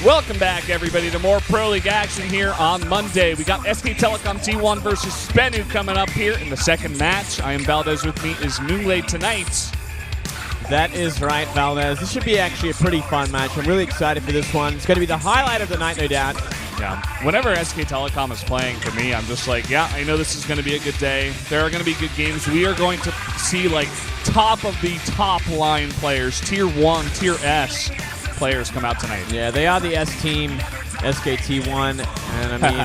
Welcome back, everybody, to more Pro League action here on Monday. We got SK Telecom T1 versus SBENU coming up here in the second match. I am Valdez. With me is Nule tonight. That is right, Valdez. This should be actually a pretty fun match. I'm really excited for this one. It's going to be the highlight of the night, no doubt. Yeah. Whenever SK Telecom is playing, for me, I'm just like, yeah, I know this is going to be a good day. There are going to be good games. We are going to see, like, top of the top line players, Tier 1, Tier S players come out tonight. Yeah, they are the S team, SKT1, and I mean,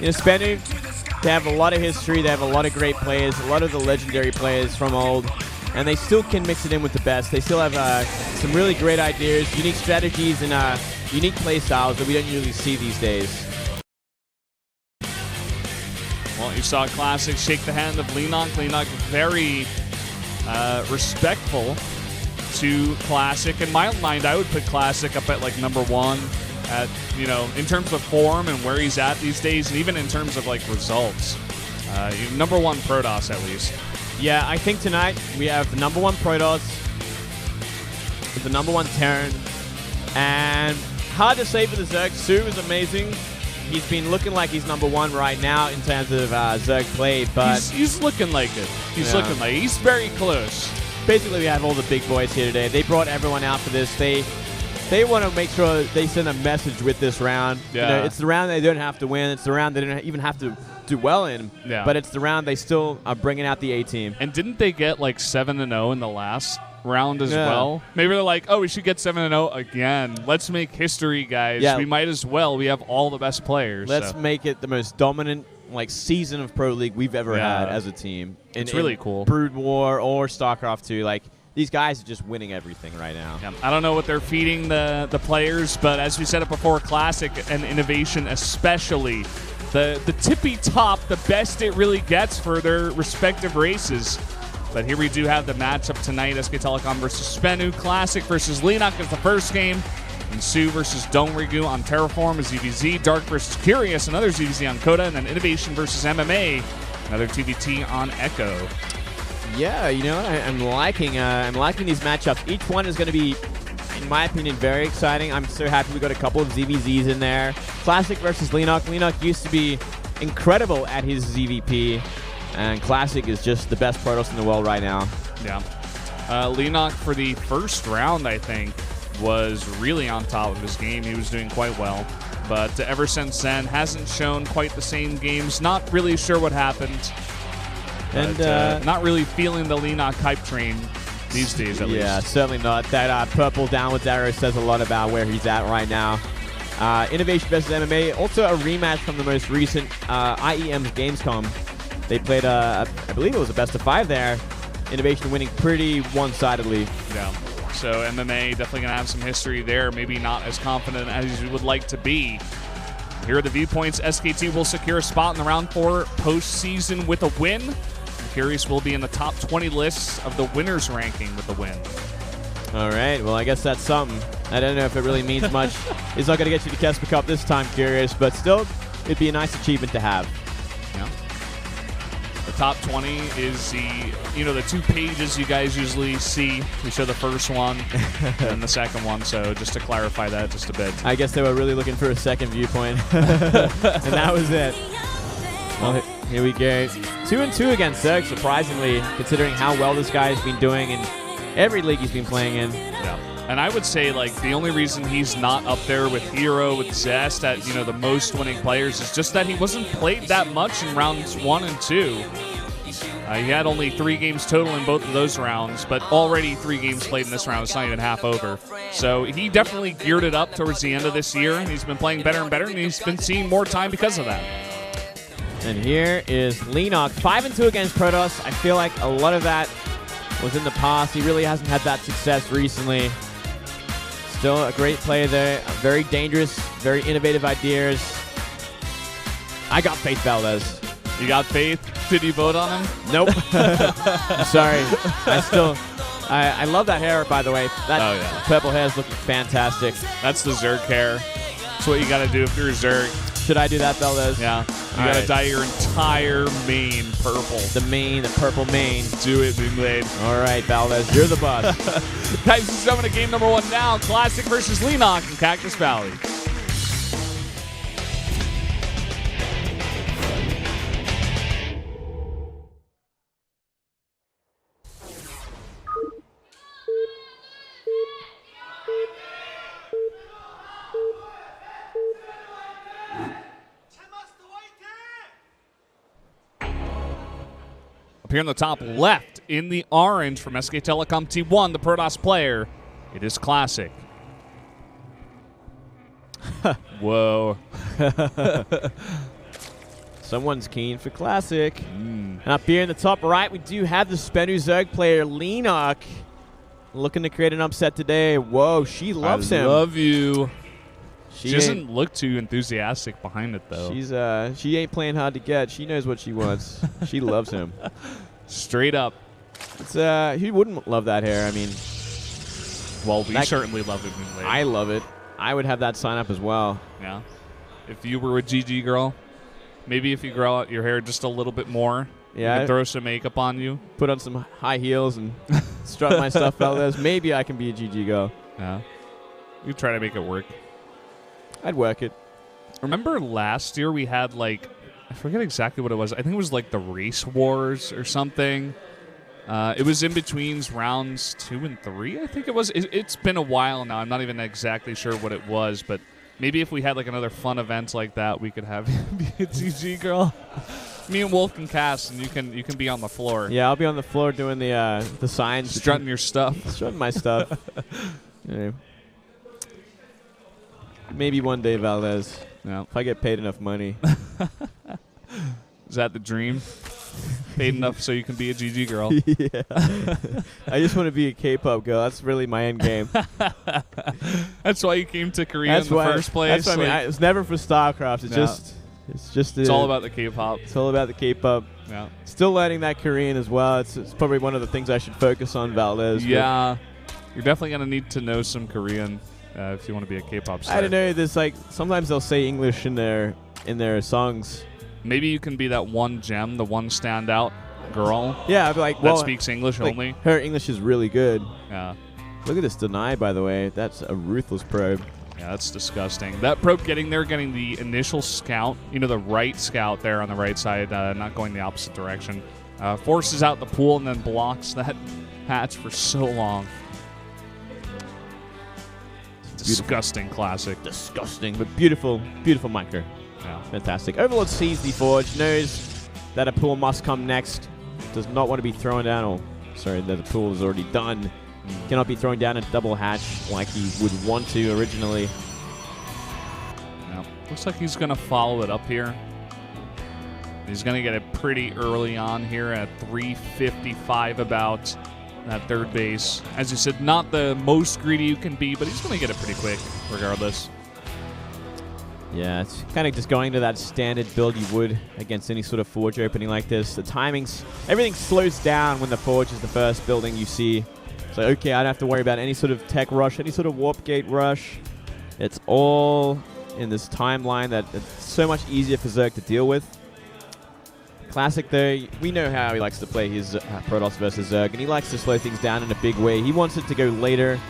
SBENU, they have a lot of history. They have a lot of great players, a lot of the legendary players from old, and they still can mix it in with the best. They still have some really great ideas, unique strategies, and unique play styles that we don't usually see these days. Well, you saw Classic shake the hand of Leenock. Leenock very respectful to Classic. In my mind, I would put Classic up at like number one at, you know, in terms of form and where he's at these days, and even in terms of like results. Number one Protoss at least. Yeah, I think tonight we have the number one Protoss, the number one Terran, and hard to say for the Zerg. Su is amazing. He's been looking like he's number one right now in terms of Zerg play, but he's looking like it. He's looking like he's very close. Basically, we have all the big boys here today. They brought everyone out for this. They want to make sure they send a message with this round. Yeah. You know, it's the round they don't have to win. It's the round they don't even have to do well in. Yeah. But it's the round they still are bringing out the A team. And didn't they get like 7-0 in the last round as well? Maybe they're like, oh, we should get 7-0 again. Let's make history, guys. Yeah. We might as well. We have all the best players. Let's make it the most dominant season of Pro League we've ever had as a team. It's really cool. Brood War or Starcraft 2, these guys are just winning everything right now. Yeah. I don't know what they're feeding the players, but as we said it before, Classic and Innovation especially, the tippy top, the best it really gets for their respective races. But here we do have the matchup tonight, SK Telecom versus SBENU. Classic versus Leenock is the first game. And Su versus Dongrigu on Terraform is ZVZ. Dark versus Curious, another ZVZ on Coda. And then Innovation versus MMA, another TVT on Echo. Yeah, you know, I'm liking these matchups. Each one is going to be, in my opinion, very exciting. I'm so happy we got a couple of ZVZs in there. Classic versus Leenock. Leenock used to be incredible at his ZVP, and Classic is just the best Protoss in the world right now. Yeah. Leenock for the first round, I think, was really on top of his game. He was doing quite well. But ever since then, hasn't shown quite the same games. Not really sure what happened. And not really feeling the Leenock hype train these days, at least. Yeah, certainly not. That purple downwards arrow says a lot about where he's at right now. Innovation versus MMA, also a rematch from the most recent IEM's Gamescom. They played, I believe it was a best of 5 there. Innovation winning pretty one-sidedly. Yeah. So MMA definitely going to have some history there. Maybe not as confident as you would like to be. Here are the viewpoints. SKT will secure a spot in the round 4 postseason with a win. Curious will be in the top 20 lists of the winners ranking with a win. All right. Well, I guess that's something. I don't know if it really means much. It's not going to get you to Kesper Cup this time, Curious, but still, it'd be a nice achievement to have. Yeah. The top 20 is the 2 pages you guys usually see. We show the first one and the second one, so just to clarify that just a bit. I guess they were really looking for a second viewpoint, and that was it. Well, here we go. 2-2 against Zerg, surprisingly, considering how well this guy has been doing in every league he's been playing in. Yeah. And I would say, the only reason he's not up there with Hero, with Zest, at, the most winning players is just that he wasn't played that much in rounds 1 and 2. He had only 3 games total in both of those rounds, but already 3 games played in this round. It's not even half over. So he definitely geared it up towards the end of this year, and he's been playing better and better, and he's been seeing more time because of that. And here is Leenock, 5-2 against Protoss. I feel like a lot of that was in the past. He really hasn't had that success recently. Still a great player there. Very dangerous, very innovative ideas. I got faith, Valdez. You got faith? Did you vote on him? Nope. I'm sorry. I love that hair, by the way. That purple hair is looking fantastic. That's the Zerg hair. That's what you got to do if you're a Zerg. Should I do that, Valdez? Yeah. You gotta dye your entire mane purple. The purple mane. Do it, Moonblade. All right, Valdez, you're the boss. Guys, this is coming to game number 1 now. Classic versus Leenock in Cactus Valley. Up here in the top left, in the orange from SK Telecom T1, the Protoss player, it is Classic. Whoa. Someone's keen for Classic. And up here in the top right, we do have the SBENU Zerg player, Leenock, looking to create an upset today. Whoa, she loves him. I love you. She doesn't look too enthusiastic behind it, though. She ain't playing hard to get. She knows what she wants. She loves him. Straight up. It's who wouldn't love that hair? I mean, well, we certainly love it. Moonblade. I love it. I would have that sign up as well. Yeah. If you were a GG girl, maybe if you grow out your hair just a little bit more, yeah, you could throw some makeup on you, put on some high heels, and strut my stuff, fellas. Maybe I can be a GG girl. Yeah. You try to make it work. I'd work it. Remember last year we had, like, I forget exactly what it was. I think it was like the Race Wars or something. It was in between rounds 2 and 3, I think it was. It's been a while now. I'm not even exactly sure what it was, but maybe if we had like another fun event like that, we could have you be a GG girl. Me and Wolf can cast, and you can be on the floor. Yeah, I'll be on the floor doing the signs. Strutting your stuff. Strutting my stuff. Yeah. Maybe one day, Valdez. Yeah. If I get paid enough money. Is that the dream? Paid enough so you can be a GG girl. Yeah. I just want to be a K-pop girl. That's really my end game. That's why you came to Korea in the first place. That's what I mean. It's never for Starcraft. It's all about the K-pop. It's all about the K-pop. Yeah. Still learning that Korean as well. It's probably one of the things I should focus on, Valdez. Yeah. You're definitely going to need to know some Korean if you want to be a K-pop star. I don't know. There's like sometimes they'll say English in their songs. Maybe you can be that one gem, the one standout girl. Yeah, I'd be like, well, that speaks English like, only. Her English is really good. Yeah. Look at this deny, by the way. That's a ruthless probe. Yeah, that's disgusting. That probe getting the initial scout, the right scout there on the right side, not going the opposite direction, forces out the pool and then blocks that hatch for so long. Disgusting Classic. Disgusting, but beautiful, beautiful micro. Yeah. Fantastic. Overlord sees the Forge, knows that a pool must come next, does not want to be thrown down, or sorry, that the pool is already done. Cannot be thrown down a double hatch like he would want to originally. Yeah. Looks like he's going to follow it up here. He's going to get it pretty early on here at 3:55 about that third base. As you said, not the most greedy you can be, but he's going to get it pretty quick regardless. Yeah, it's kind of just going to that standard build you would against any sort of Forge opening like this. The timings, everything slows down when the Forge is the first building you see. So, okay, I don't have to worry about any sort of tech rush, any sort of warp gate rush. It's all in this timeline that it's so much easier for Zerg to deal with. Classic, though, we know how he likes to play his Protoss versus Zerg, and he likes to slow things down in a big way. He wants it to go later,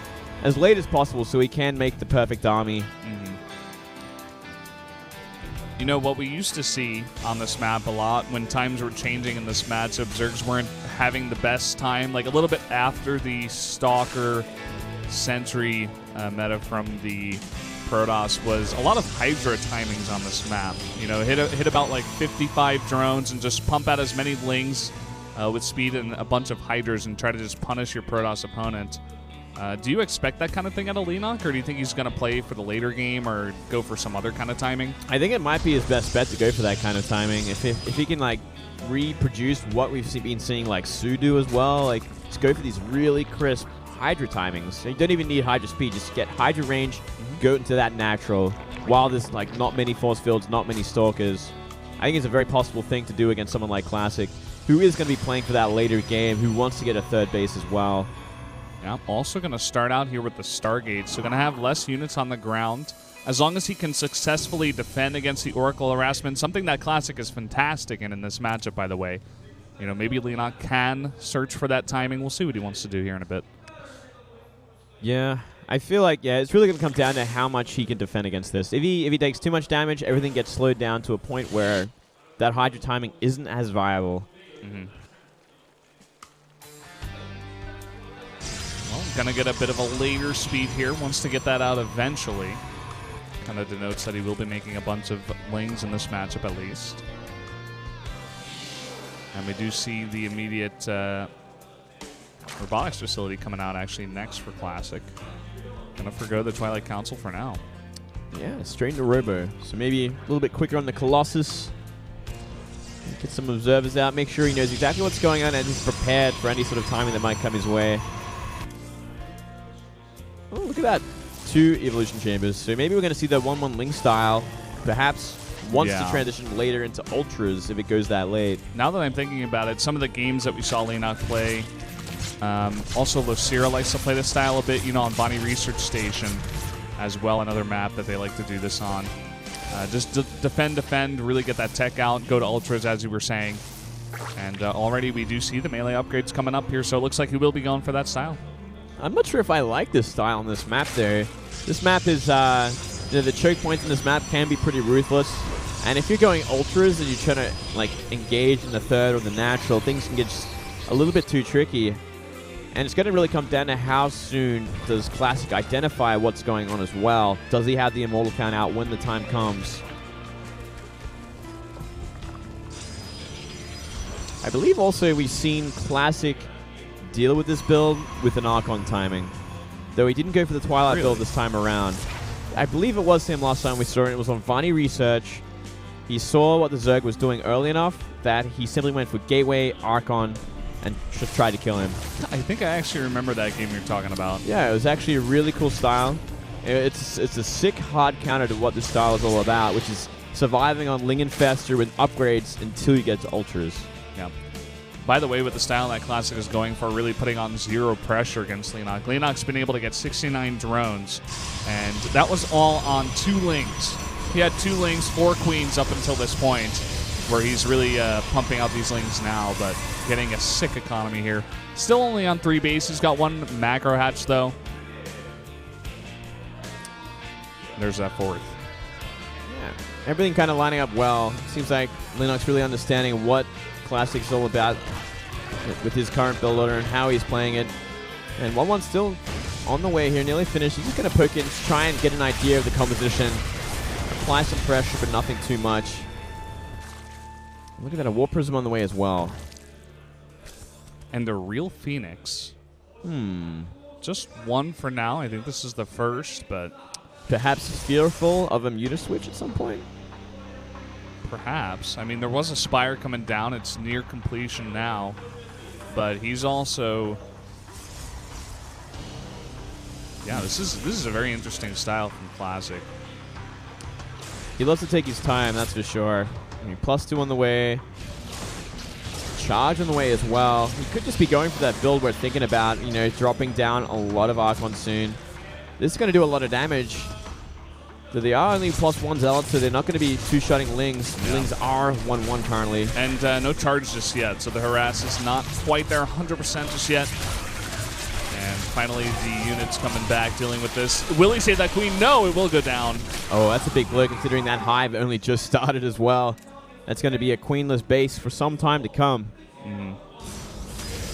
as late as possible, so he can make the perfect army. What we used to see on this map a lot when times were changing in this matchup, Zergs weren't having the best time, like a little bit after the Stalker Sentry meta from the Protoss, was a lot of Hydra timings on this map. Hit about like 55 drones and just pump out as many Lings with speed and a bunch of Hydras and try to just punish your Protoss opponent. Do you expect that kind of thing out of Leenock, or do you think he's going to play for the later game or go for some other kind of timing? I think it might be his best bet to go for that kind of timing. If he can like reproduce what we've been seeing like Su do as well, like just go for these really crisp Hydra timings. You don't even need Hydra speed, just get Hydra range, go into that natural, while there's like not many force fields, not many Stalkers. I think it's a very possible thing to do against someone like Classic, who is going to be playing for that later game, who wants to get a third base as well. Yeah, also going to start out here with the Stargate, so going to have less units on the ground. as long as he can successfully defend against the Oracle harassment, something that Classic is fantastic in this matchup, by the way. You know, maybe Leenock can search for that timing. We'll see what he wants to do here in a bit. Yeah, I feel like, it's really going to come down to how much he can defend against this. If he takes too much damage, everything gets slowed down to a point where that Hydra timing isn't as viable. Mm-hmm. Well, going to get a bit of a later speed here. Wants to get that out eventually. Kind of denotes that he will be making a bunch of lings in this matchup at least. And we do see the immediate robotics facility coming out actually next for Classic. Gonna forgo the Twilight Council for now. Yeah, straight into Robo. So maybe a little bit quicker on the Colossus. Get some observers out, make sure he knows exactly what's going on and he's prepared for any sort of timing that might come his way. Oh, look at that. 2 evolution chambers. So maybe we're going to see the 1-1 Ling style. Perhaps wants to transition later into Ultras if it goes that late. Now that I'm thinking about it, some of the games that we saw Leenock play, also Lucira likes to play this style a bit, you know, on Bonnie Research Station as well, another map that they like to do this on. Just defend, really get that tech out, go to Ultras as you were saying. And already we do see the melee upgrades coming up here, so it looks like he will be going for that style. I'm not sure if I like this style on this map there. This map is, the choke points in this map can be pretty ruthless. And if you're going Ultras and you're trying to like engage in the third or the natural, things can get just a little bit too tricky. And it's going to really come down to how soon does Classic identify what's going on as well. Does he have the Immortal count out when the time comes? I believe also we've seen Classic deal with this build with an Archon timing. Though he didn't go for the Twilight build this time around. I believe it was him last time we saw it. It was on Vani Research. He saw what the Zerg was doing early enough that he simply went for Gateway, Archon, and just tried to kill him. I think I actually remember that game you're talking about. Yeah, it was actually a really cool style. It's a sick hard counter to what this style is all about, which is surviving on Ling Infestor with upgrades until you get to Ultras. Yeah. By the way, with the style that Classic is going for, really putting on zero pressure against Leenock. Leenock's been able to get 69 drones, and that was all on 2 Lings. He had 2 Lings, 4 Queens up until this point, where he's really pumping out these Lings now, but getting a sick economy here. Still only on 3 bases. Got 1 macro hatch, though. There's that 4th. Yeah, everything kind of lining up well. Seems like Leenock's really understanding what Classic's all about with his current build order and how he's playing it. And 1-1 still on the way here, nearly finished. He's just going to poke in, try and get an idea of the composition. Apply some pressure, but nothing too much. Look at that, a War Prism on the way as well. And the real Phoenix. Just 1 for now. I think this is the first, but... Perhaps fearful of a Muta switch at some point? Perhaps. I mean, there was a Spire coming down. It's near completion now. But he's also... Yeah, this is a very interesting style from Classic. He loves to take his time, that's for sure. I mean, +2 on the way. Charge on the way as well. He could just be going for that build we're thinking about, you know, dropping down a lot of Archon soon. This is going to do a lot of damage. So they are only +1 Zealots, so they're not going to be 2-shotting Lings. Yeah. Lings are 1-1 currently. And no charge just yet, so the harass is not quite there 100% just yet. And finally, the unit's coming back, dealing with this. Will he save that Queen? No, it will go down. Oh, that's a big blow, considering that Hive only just started as well. That's going to be a queenless base for some time to come.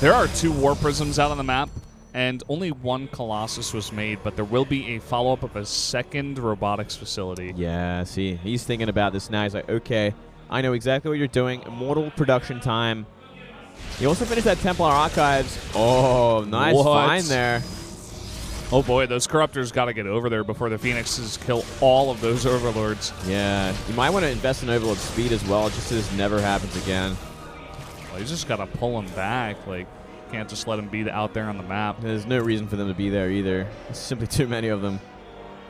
There are 2 War Prisms out on the map, and only 1 Colossus was made, but there will be a follow-up of a 2nd robotics facility. Yeah, see, he's thinking about this now. He's like, okay, I know exactly what you're doing. Immortal production time. He also finished that Templar Archives. Oh, nice find there. Oh boy, those Corruptors got to get over there before the Phoenixes kill all of those Overlords. Yeah, you might want to invest in Overlord speed as well, just so this never happens again. Well, you just got to pull him back. Like, can't just let him be out there on the map. There's no reason for them to be there either. There's simply too many of them.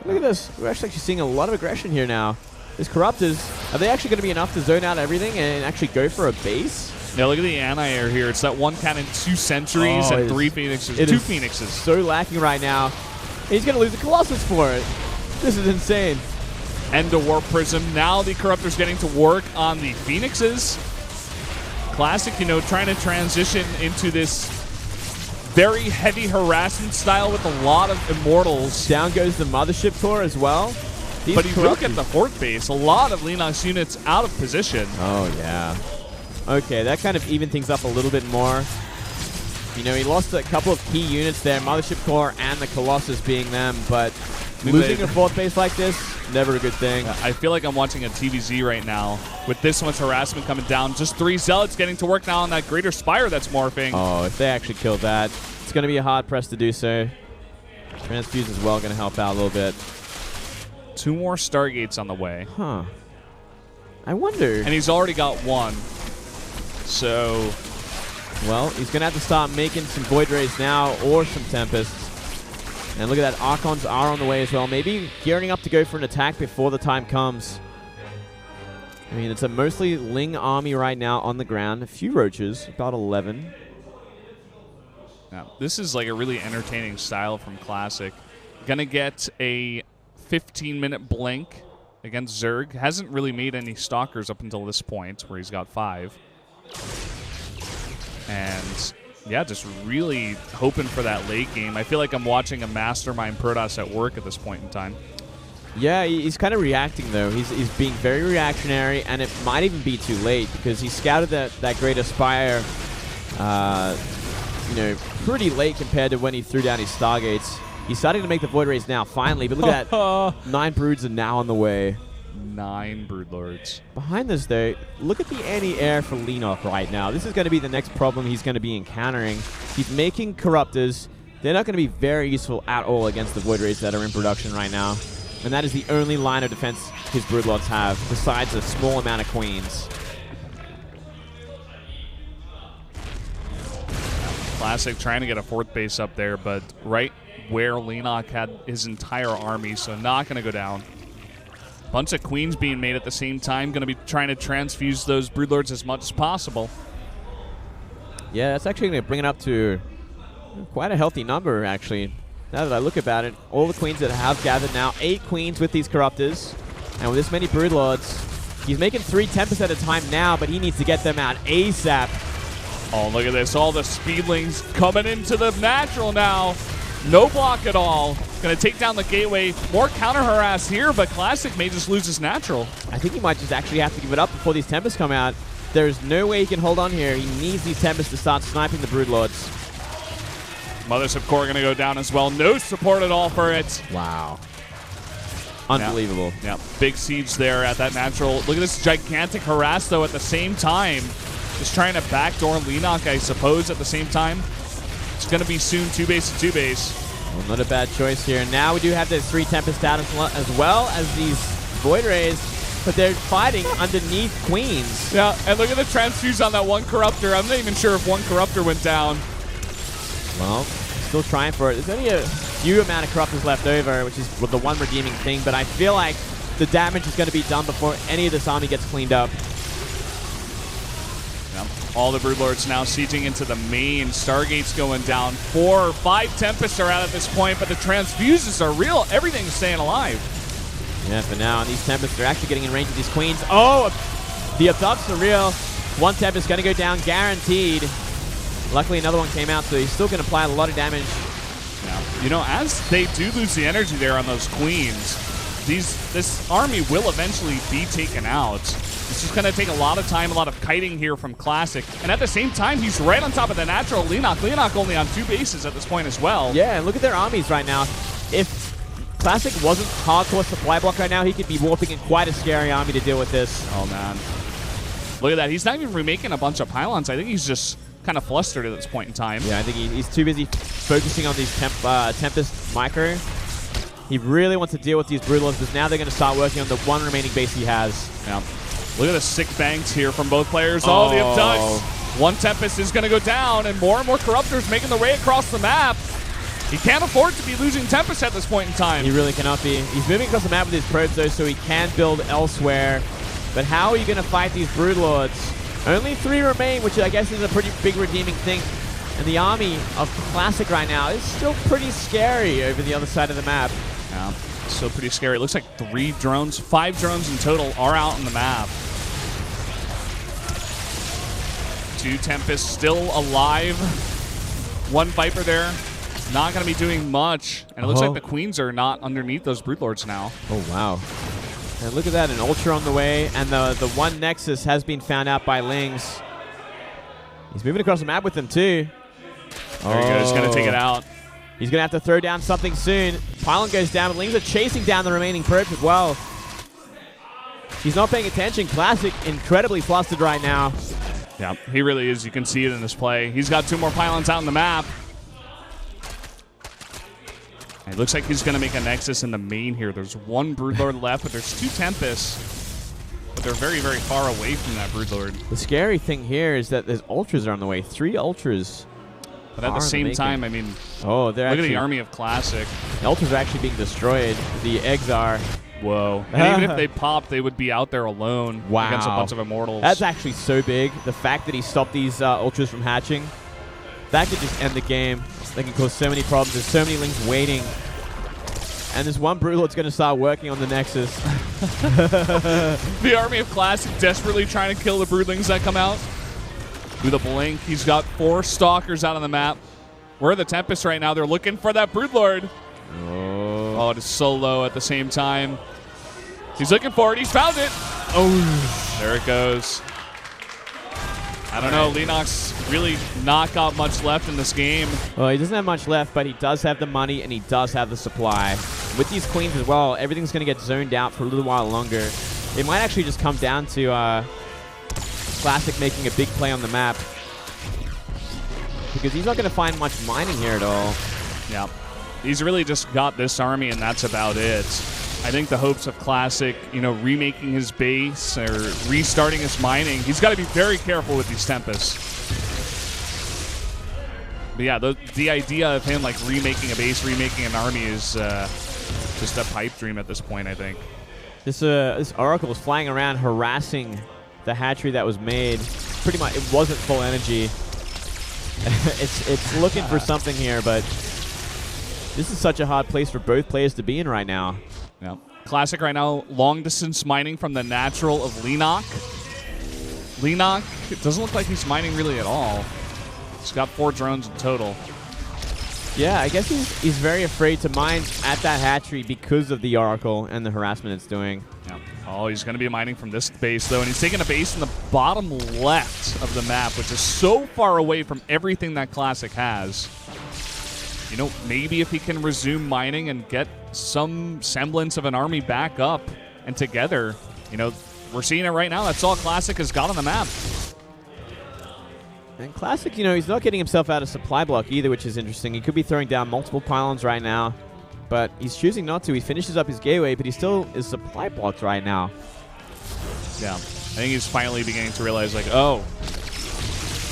Look at this. We're actually seeing a lot of aggression here now. These Corruptors, are they actually going to be enough to zone out everything and actually go for a base? Yeah, look at the anti-air here. It's that 1 cannon, 2 sentries, and 3 Phoenixes. 2 Phoenixes. So lacking right now. He's going to lose the Colossus for it. This is insane. End of War Prism. Now the Corruptor's getting to work on the Phoenixes. Classic, you know, trying to transition into this very heavy harassment style with a lot of Immortals. Down goes the Mothership Core as well. But he will get the fourth base. A lot of Leenock's units out of position. Oh, yeah. Okay, that kind of evened things up a little bit more. You know, he lost a couple of key units there, Mothership Core and the Colossus being them, but losing a fourth base like this, never a good thing. I feel like I'm watching a TVZ right now with this much harassment coming down. Just 3 Zealots getting to work now on that Greater Spire that's morphing. Oh, if they actually killed that, it's going to be a hard press to do so. Transfuse as well going to help out a little bit. 2 more Stargates on the way. Huh. I wonder. And he's already got 1. So... well, he's going to have to start making some Void Rays now or some Tempests. And look at that, Archons are on the way as well. Maybe gearing up to go for an attack before the time comes. I mean, it's a mostly Ling army right now on the ground. A few Roaches, about 11. Now, this is like a really entertaining style from Classic. Gonna get a 15-minute blink against Zerg. Hasn't really made any Stalkers up until this point, where he's got 5. And... yeah, just really hoping for that late game. I feel like I'm watching a mastermind Protoss at work at this point in time. Yeah, he's kind of reacting, though. He's being very reactionary, and it might even be too late because he scouted that Great Spire, you know, pretty late compared to when he threw down his Stargates. He's starting to make the Void Rays now, finally, but look at that. 9 Broods are now on the way. 9 Broodlords. Behind this, though, look at the anti-air for Leenock right now. This is going to be the next problem he's going to be encountering. He's making Corruptors. They're not going to be very useful at all against the Void Rays that are in production right now. And that is the only line of defense his Broodlords have, besides a small amount of Queens. Classic trying to get a 4th base up there, but right where Leenock had his entire army, so not going to go down. Bunch of Queens being made at the same time. Going to be trying to transfuse those Broodlords as much as possible. Yeah, that's actually going to bring it up to quite a healthy number, actually. Now that I look about it, all the Queens that have gathered now, 8 Queens with these Corruptors. And with this many Broodlords, he's making 3 Tempests at a time now, but he needs to get them out ASAP. Oh, look at this. All the Speedlings coming into the natural now. No block at all. Going to take down the gateway. More counter harass here, but Classic may just lose his natural. I think he might just actually have to give it up before these Tempests come out. There's no way he can hold on here. He needs these Tempests to start sniping the Broodlords. Mothership Core going to go down as well. No support at all for it. Wow. Unbelievable. Yeah, big siege there at that natural. Look at this gigantic harass, though, at the same time. Just trying to backdoor Leenock, I suppose, at the same time. It's going to be soon 2 base to 2 base. Well, not a bad choice here. Now we do have the 3 Tempest out as well as these Void Rays, but they're fighting underneath Queens. Yeah, and look at the transfuse on that 1 Corruptor. I'm not even sure if 1 Corruptor went down. Well, still trying for it. There's only a few amount of Corruptors left over, which is the one redeeming thing, but I feel like the damage is going to be done before any of this army gets cleaned up. All the Broodlords now sieging into the main. Stargate's going down. 4 or 5 Tempests are out at this point, but the transfuses are real. Everything's staying alive. Yeah, for now, these Tempests are actually getting in range of these Queens. Oh, the abducts are real. 1 Tempest going to go down, guaranteed. Luckily, another one came out, so he's still going to apply a lot of damage. Now, you know, as they do lose the energy there on those Queens, this army will eventually be taken out. It's just going to take a lot of time, a lot of kiting here from Classic. And at the same time, he's right on top of the natural Leenock. Leenock only on 2 bases at this point as well. Yeah, and look at their armies right now. If Classic wasn't hardcore supply block right now, he could be warping in quite a scary army to deal with this. Oh, man. Look at that. He's not even remaking a bunch of pylons. I think he's just kind of flustered at this point in time. Yeah, I think he's too busy focusing on these Tempest Micro. He really wants to deal with these Broodlords, because now they're going to start working on the 1 remaining base he has. Yeah. Look at the sick banks here from both players. Oh, the abducts. 1 Tempest is going to go down, and more Corruptors making their way across the map. He can't afford to be losing Tempest at this point in time. He really cannot be. He's moving across the map with his probes, though, so he can build elsewhere. But how are you going to fight these Broodlords? Only 3 remain, which I guess is a pretty big redeeming thing. And the army of Classic right now is still pretty scary over the other side of the map. Yeah, so pretty scary. It looks like 5 drones in total are out on the map. 2 Tempests still alive. 1 Viper there. Not going to be doing much. And it looks like the Queens are not underneath those Broodlords now. Oh, wow. And look at that, an Ultra on the way. And the one Nexus has been found out by Lings. He's moving across the map with them, too. There he goes. Going to take it out. He's going to have to throw down something soon. Pylon goes down, but Lings are chasing down the remaining probes as well. He's not paying attention. Classic incredibly flustered right now. Yeah, he really is. You can see it in this play. He's got 2 more Pylons out on the map. It looks like he's going to make a Nexus in the main here. There's 1 Broodlord left, but there's 2 Tempests. But they're very, very far away from that Broodlord. The scary thing here is that there's Ultras are on the way. 3 Ultras. But at the same time, I mean, look at the army of Classic. The Ultras are actually being destroyed. The eggs are. Whoa. And even if they popped, they would be out there alone against a bunch of Immortals. That's actually so big. The fact that he stopped these Ultras from hatching, that could just end the game. They can cause so many problems. There's so many Lings waiting. And this one Broodlord's going to start working on the Nexus. The army of Classic desperately trying to kill the Broodlings that come out. With a blink, he's got 4 Stalkers out on the map. Where are the Tempests right now? They're looking for that Broodlord. Oh, it is so low at the same time. He's looking for it. He's found it. Oh, there it goes. I don't know. Leenock's really not got much left in this game. Well, he doesn't have much left, but he does have the money and he does have the supply. With these Queens as well, everything's going to get zoned out for a little while longer. It might actually just come down to Classic making a big play on the map. Because he's not going to find much mining here at all. Yeah. He's really just got this army, and that's about it. I think the hopes of Classic, remaking his base or restarting his mining, he's got to be very careful with these Tempests. But yeah, the idea of him remaking a base, remaking an army is just a pipe dream at this point, I think. This Oracle is flying around harassing the hatchery that was made. Pretty much, it wasn't full energy. it's looking for something here, but this is such a hard place for both players to be in right now. Yeah. Classic right now, long distance mining from the natural of Leenock. Leenock, it doesn't look like he's mining really at all. He's got 4 drones in total. Yeah, I guess he's very afraid to mine at that hatchery because of the Oracle and the harassment it's doing. Yeah. Oh, he's going to be mining from this base, though, and he's taking a base in the bottom left of the map, which is so far away from everything that Classic has. Maybe if he can resume mining and get some semblance of an army back up and together, we're seeing it right now. That's all Classic has got on the map. And Classic, he's not getting himself out of supply block either, which is interesting. He could be throwing down multiple pylons right now, but he's choosing not to. He finishes up his gateway, but he still is supply blocked right now. Yeah, I think he's finally beginning to realize, oh,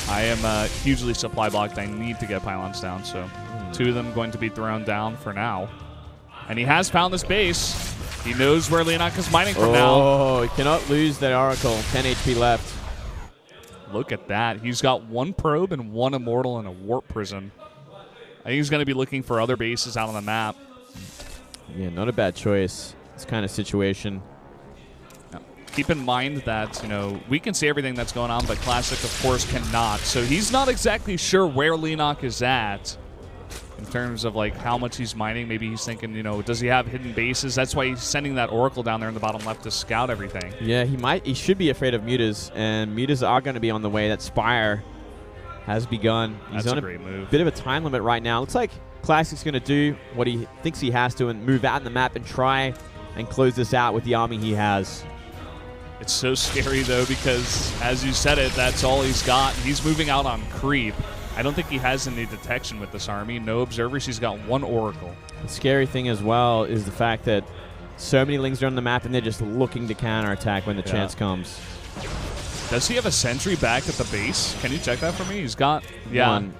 I am hugely supply blocked. I need to get pylons down, so 2 of them going to be thrown down for now. And he has found this base. He knows where Leenock is mining from now. Oh, he cannot lose that Oracle. 10 HP left. Look at that. He's got 1 probe and 1 Immortal and a Warp Prism. I think he's going to be looking for other bases out on the map. Yeah, not a bad choice. This kind of situation. Now, keep in mind that, we can see everything that's going on, but Classic, of course, cannot. So he's not exactly sure where Leenock is at in terms of, how much he's mining. Maybe he's thinking, does he have hidden bases? That's why he's sending that Oracle down there in the bottom left to scout everything. Yeah, he should be afraid of mutas, and mutas are going to be on the way. That Spire has begun. He's That's on a great move. Bit of a time limit right now. Looks like Classic's going to do what he thinks he has to and move out in the map and try and close this out with the army he has. It's so scary, though, because, as you said it, that's all he's got. He's moving out on creep. I don't think he has any detection with this army. No observers. He's got 1 Oracle. The scary thing as well is the fact that so many Lings are on the map and they're just looking to counterattack when the chance comes. Does he have a sentry back at the base? Can you check that for me? He's got 1.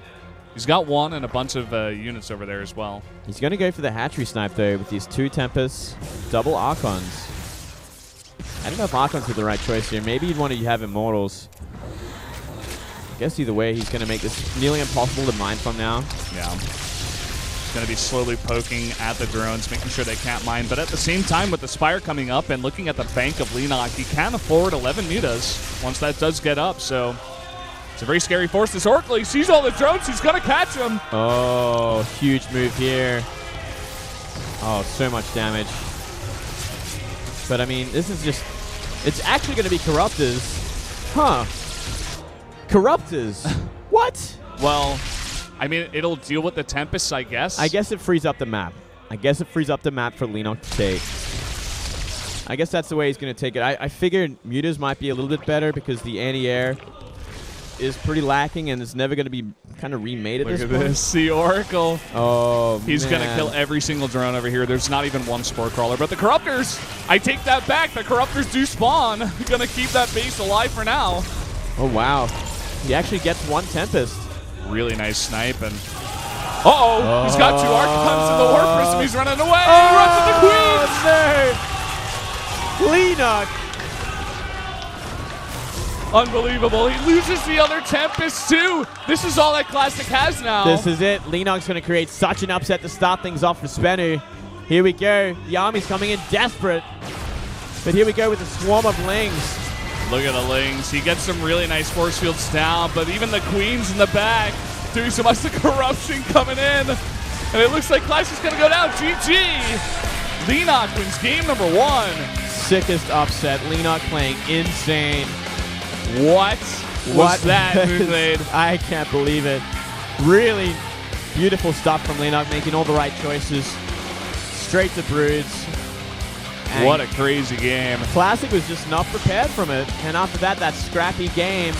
He's got 1 and a bunch of units over there as well. He's going to go for the hatchery snipe, though, with these 2 Tempests, double Archons. I don't know if Archons are the right choice here. Maybe you'd want to have Immortals. I guess either way, he's going to make this nearly impossible to mine from now. Yeah. Going to be slowly poking at the drones, making sure they can't mine. But at the same time, with the Spire coming up and looking at the bank of Leenock, he can afford 11 mutas once that does get up. So it's a very scary force. This Oracle, he sees all the drones. He's going to catch them. Oh, huge move here. Oh, so much damage. But, I mean, this is just... It's actually going to be Corruptors. Huh. Corruptors. What? Well, I mean, it'll deal with the Tempests, I guess. I guess it frees up the map. I guess it frees up the map for Leenock to take. I guess that's the way he's going to take it. I figured mutas might be a little bit better because the anti-air is pretty lacking and is never going to be kind of remade at this point. Look at this. The Oracle. Oh, He's going to kill every single drone over here. There's not even one Spore Crawler. But the Corruptors, I take that back. The Corruptors do spawn. Going to keep that base alive for now. Oh, wow. He actually gets one Tempest. Really nice snipe. And uh-oh. He's got 2 Archons in the War Prism. He's running away. He runs into Queens. No. Leenock. Unbelievable. He loses the other Tempest, too. This is all that Classic has now. This is it. Leenock's going to create such an upset to start things off for SBENU. Here we go. The army's coming in desperate. But here we go with a swarm of Lings. Look at the Lings. He gets some really nice force fields down, but even the Queens in the back doing so much the corruption coming in. And it looks like Classic's going to go down. GG. Leenock wins game number 1. Sickest upset. Leenock playing insane. What was that move made? I can't believe it. Really beautiful stuff from Leenock, making all the right choices. Straight to Broods. And what a crazy game. Classic was just not prepared from it. And after that, that scrappy game.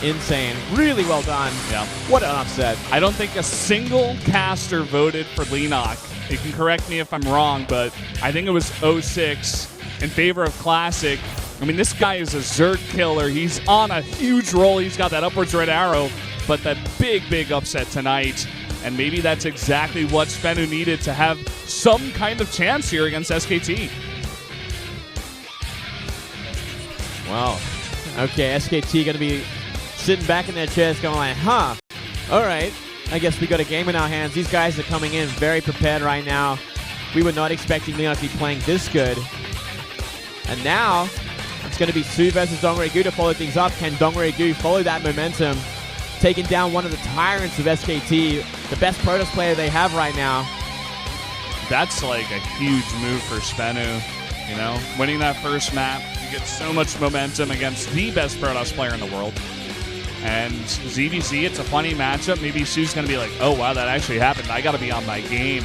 Insane. Really well done. Yeah. What an upset. I don't think a single caster voted for Leenock. You can correct me if I'm wrong, but I think it was 06 in favor of Classic. I mean, this guy is a Zerg killer. He's on a huge roll. He's got that upwards red arrow, but that big upset tonight. And maybe that's exactly what SBENU needed to have some kind of chance here against SKT. Wow. Okay, SKT going to be sitting back in their chairs going like, huh, all right. I guess we got a game in our hands. These guys are coming in very prepared right now. We were not expecting Leenock to be playing this good. And now it's going to be Su versus Dongregu to follow things up. Can Dongregu follow that momentum? Taking down one of the tyrants of SKT, the best Protoss player they have right now. That's like a huge move for SBENU. You know, winning that first map, you get so much momentum against the best Protoss player in the world. And ZVZ, it's a funny matchup. Maybe Su's going to be like, oh, wow, that actually happened. I got to be on my game.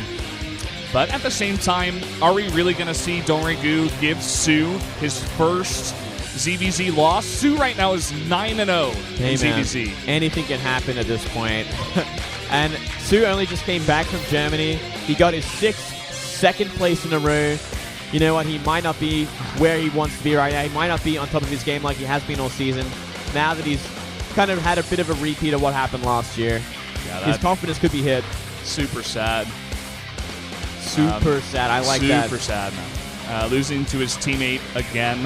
But at the same time, are we really going to see Dongregu give Su his first ZVZ loss? Su right now is 9-0 in ZVZ. Anything can happen at this point. And Su only just came back from Germany. He got his 6th second place in a row. You know what? He might not be where he wants to be right now. He might not be on top of his game like he has been all season. Now that he's kind of had a bit of a repeat of what happened last year, his confidence could be hit. Super sad. Super sad. I like that. Super sad, man. Losing to his teammate again.